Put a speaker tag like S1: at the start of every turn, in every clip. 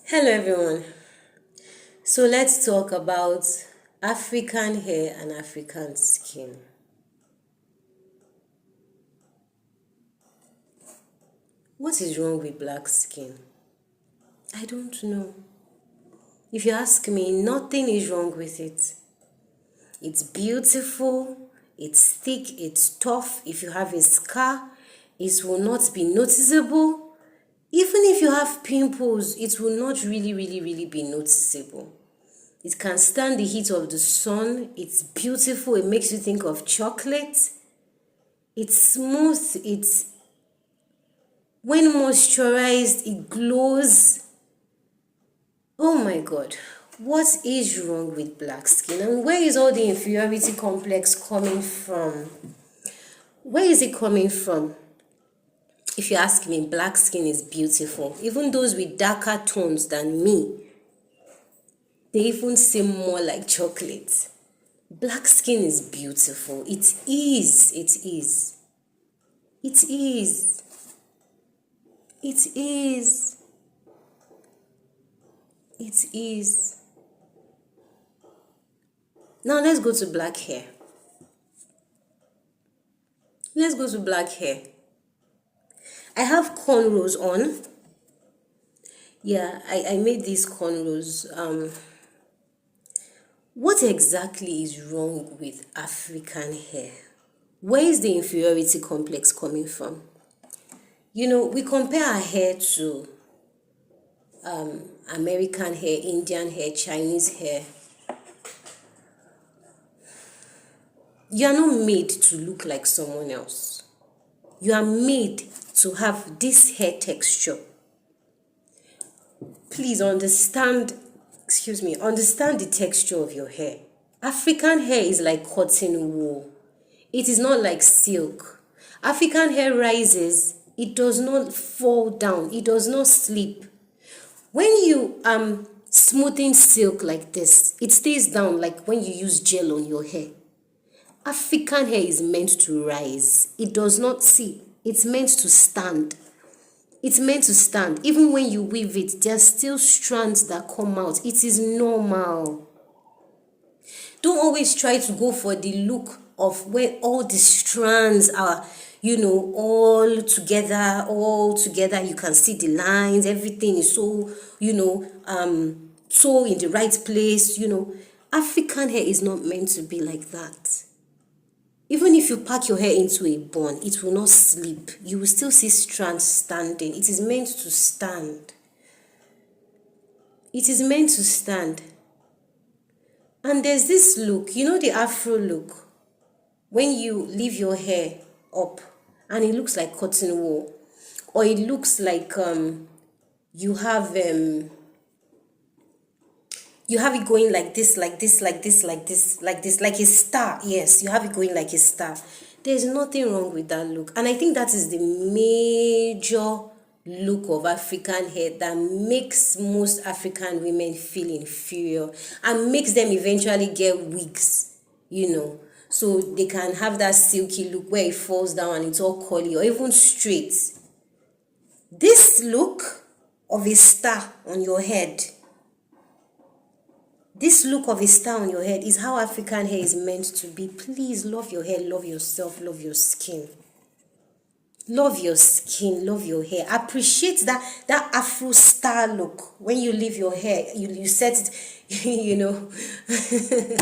S1: Hello everyone. So let's talk about African hair and African skin. What is wrong with black skin? I don't know. If you ask me, nothing is wrong with it. It's beautiful, it's thick, it's tough. If you have a scar, it will not be noticeable. Even if you have pimples, it will not really be noticeable. It can stand the heat of the sun. It's beautiful. It makes you think of chocolate. It's smooth. It's when moisturized, it glows. Oh my God. What is wrong with black skin? And where is all the inferiority complex coming from? Where is it coming from? If you ask me, black skin is beautiful. Even those with darker tones than me, they even seem more like chocolate. Black skin is beautiful. It is. It is. It is. It is. It is. Now let's go to black hair. Let's go to black hair. I have cornrows on. Yeah, I made these cornrows. What exactly is wrong with African hair? Where is the inferiority complex coming from? You know, we compare our hair to American hair, Indian hair, Chinese hair. You are not made to look like someone else. You are made to have this hair texture. Please understand the texture of your hair. African hair is like cotton wool. It is not like silk. African hair rises, it does not fall down, it does not slip. When you smoothing silk like this, it stays down like when you use gel on your hair. African hair is meant to rise. It does not see. It's meant to stand. It's meant to stand. Even when you weave it, there are still strands that come out. It is normal. Don't always try to go for the look of where all the strands are, all together. You can see the lines. Everything is so, so in the right place. African hair is not meant to be like that. Even if you pack your hair into a bun, it will not slip. You will still see strands standing. It is meant to stand. It is meant to stand. And there's this look, the Afro look, when you leave your hair up and it looks like cotton wool, or it looks like you have it going like this, like a star. Yes, you have it going like a star. There's nothing wrong with that look. And I think that is the major look of African hair that makes most African women feel inferior and makes them eventually get wigs, so they can have that silky look where it falls down and it's all curly or even straight. This look of a star on your head, is how African hair is meant to be. Please love your hair, love yourself, love your skin. Love your skin, love your hair. Appreciate that Afro star look. When you leave your hair, you set it,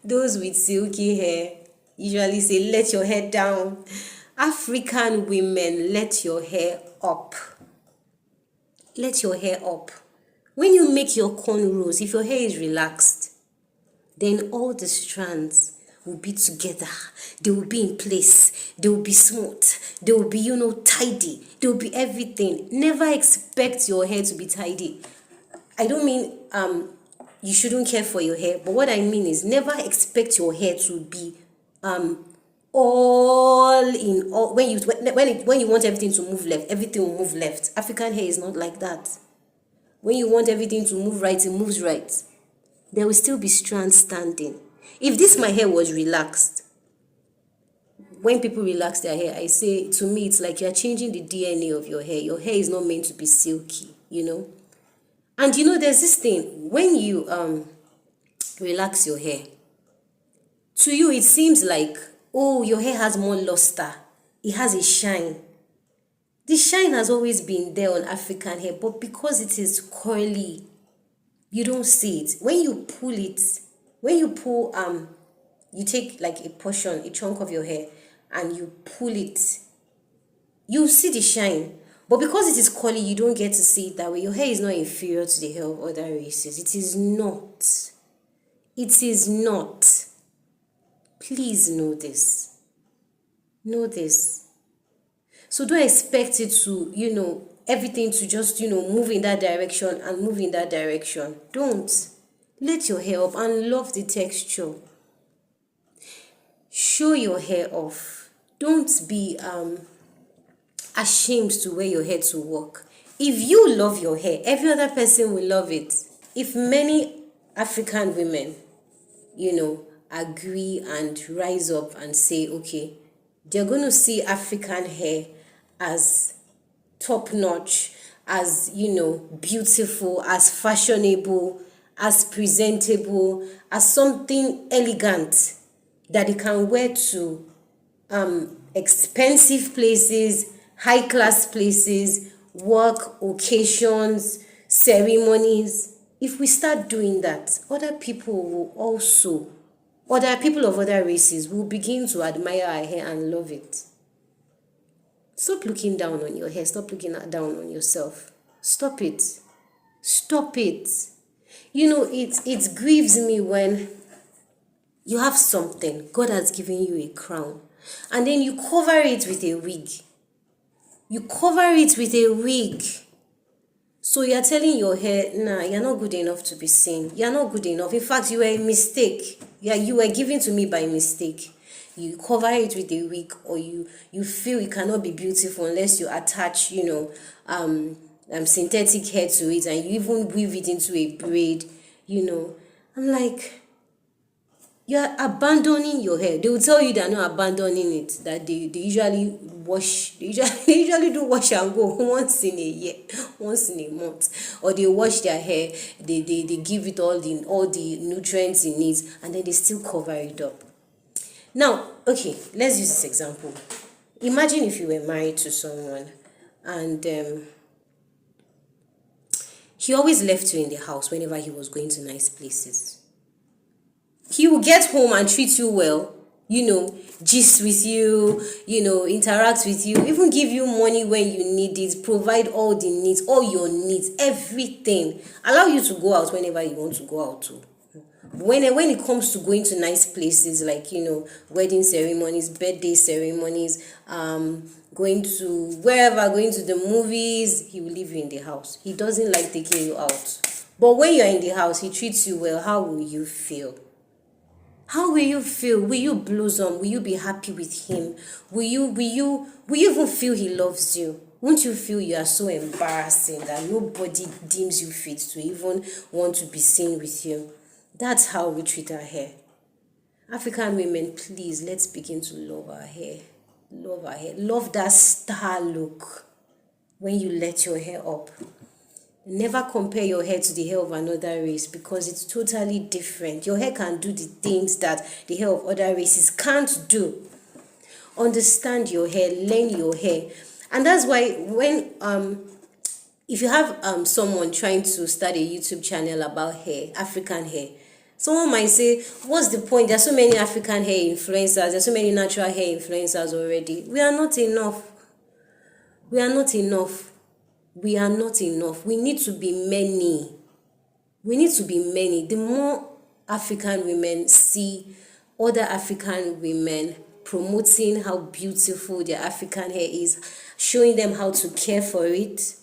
S1: Those with silky hair usually say, let your hair down. African women, let your hair up. Let your hair up. When you make your cornrows, if your hair is relaxed, then all the strands will be together. They will be in place. They will be smooth. They will be, tidy. They will be everything. Never expect your hair to be tidy. I don't mean you shouldn't care for your hair, but what I mean is never expect your hair to be all in all. When you want everything to move left, everything will move left. African hair is not like that. When you want everything to move right, it moves right. There will still be strands standing. If my hair was relaxed, when people relax their hair, I say, to me, it's like you're changing the DNA of your hair. Your hair is not meant to be silky, And you know, there's this thing, when you relax your hair, to you it seems like, oh, your hair has more luster, it has a shine. The shine has always been there on African hair, but because it is curly, you don't see it. When you pull it, when you pull you take like a portion, a chunk of your hair, and you pull it, you see the shine. But because it is curly, you don't get to see it that way. Your hair is not inferior to the hair of other races. It is not. It is not. Please know this. Know this. So don't expect it to, everything to just, move in that direction and move in that direction. Don't. Let your hair up and love the texture. Show your hair off. Don't be ashamed to wear your hair to work. If you love your hair, every other person will love it. If many African women, agree and rise up and say, okay, they're going to see African hair as top notch, as, beautiful, as fashionable, as presentable, as something elegant that they can wear to expensive places, high class places, work, occasions, ceremonies. If we start doing that, other people of other races will begin to admire our hair and love it. Stop looking down on your hair. Stop looking down on yourself. Stop it. Stop it. It grieves me when you have something. God has given you a crown. And then you cover it with a wig. You cover it with a wig. So you're telling your hair, nah, you're not good enough to be seen. You're not good enough. In fact, you were a mistake. Yeah, you were given to me by mistake. You cover it with a wig, or you feel it cannot be beautiful unless you attach, synthetic hair to it, and you even weave it into a braid, I'm like, you're abandoning your hair. They will tell you they're not abandoning it, that they usually wash, they usually do wash and go once in a year, once in a month, or they wash their hair, they give it all the nutrients it needs, and then they still cover it up. Now, okay, let's use this example. Imagine if you were married to someone and he always left you in the house whenever he was going to nice places. He will get home and treat you well, gist with you, interact with you, even give you money when you need it, provide all the needs, all your needs, everything. Allow you to go out whenever you want to go out too. When it comes to going to nice places like, wedding ceremonies, birthday ceremonies, going to wherever, going to the movies, he will leave you in the house. He doesn't like taking you out. But when you're in the house, he treats you well. How will you feel? How will you feel? Will you blossom? Will you be happy with him? Will you even feel he loves you? Won't you feel you are so embarrassing that nobody deems you fit to even want to be seen with you? That's how we treat our hair. African women, please, let's begin to love our hair. Love our hair. Love that star look when you let your hair up. Never compare your hair to the hair of another race, because it's totally different. Your hair can do the things that the hair of other races can't do. Understand your hair, learn your hair. And that's why when if you have someone trying to start a YouTube channel about hair, African hair, someone might say, what's the point? There's so many African hair influencers. There's so many natural hair influencers already. We are not enough. We are not enough. We are not enough. We need to be many. We need to be many. The more African women see other African women promoting how beautiful their African hair is, showing them how to care for it,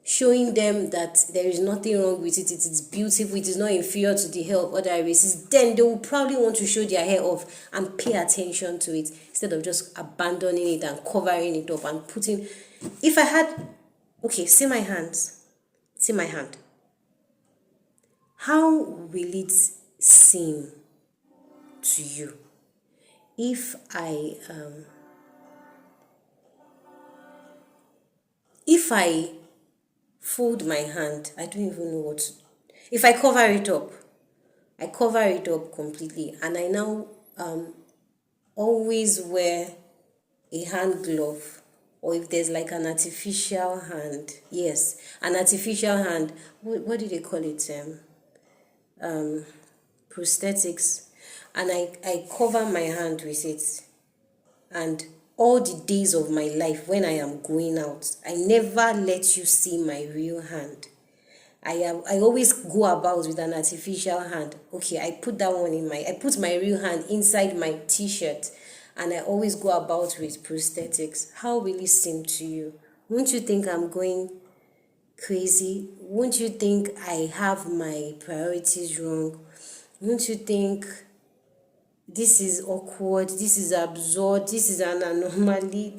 S1: showing them that there is nothing wrong with it, it is beautiful, it is not inferior to the hair of other races, then they will probably want to show their hair off and pay attention to it, instead of just abandoning it and covering it up and putting... If I had... Okay, see my hands. See my hand. How will it seem to you if I fold my hand. I don't even know what to. If I cover it up, I cover it up completely, and I now always wear a hand glove, or if there's like an artificial hand, yes, an artificial hand. What do they call it? Prosthetics, and I cover my hand with it. And all the days of my life when I am going out, I never let you see my real hand. I always go about with an artificial hand. Okay, I put my real hand inside my t-shirt, and I always go about with prosthetics. How will it seem to you? Won't you think I'm going crazy? Won't you think I have my priorities wrong? Won't you think this is awkward, this is absurd, this is an anomaly,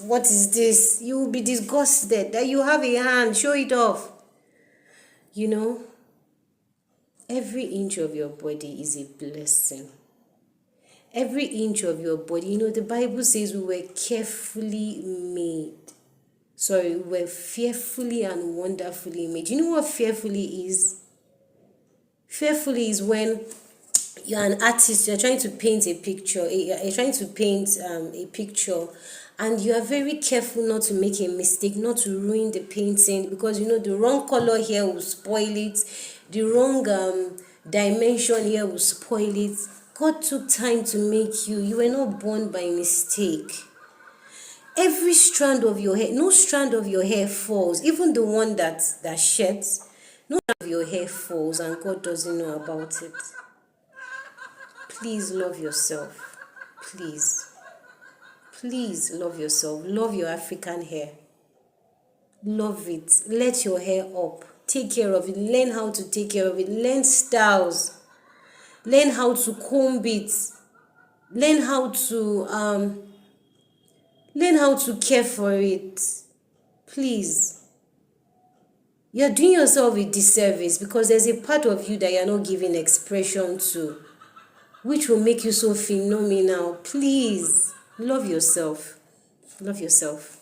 S1: what is this? You will be disgusted that you have a hand, show it off. You know, every inch of your body is a blessing. Every inch of your body, the Bible says we were carefully made. Sorry, we were fearfully and wonderfully made. You know what fearfully is? Fearfully is when you're an artist, you're trying to paint a picture, a picture, and you are very careful not to make a mistake, not to ruin the painting, because the wrong color here will spoil it, the wrong dimension here will spoil it. God took time to make you. You were not born by mistake. Every strand of your hair, no strand of your hair falls, even the one that sheds, no strand of your hair falls, and God doesn't know about it. Please love yourself. Please love yourself. Love your African hair. Love it. Let your hair up. Take care of it. Learn how to take care of it. Learn styles. Learn how to comb it. Learn how to care for it. Please. You're doing yourself a disservice, because there's a part of you that you're not giving expression to, which will make you so phenomenal. Please, love yourself. Love yourself.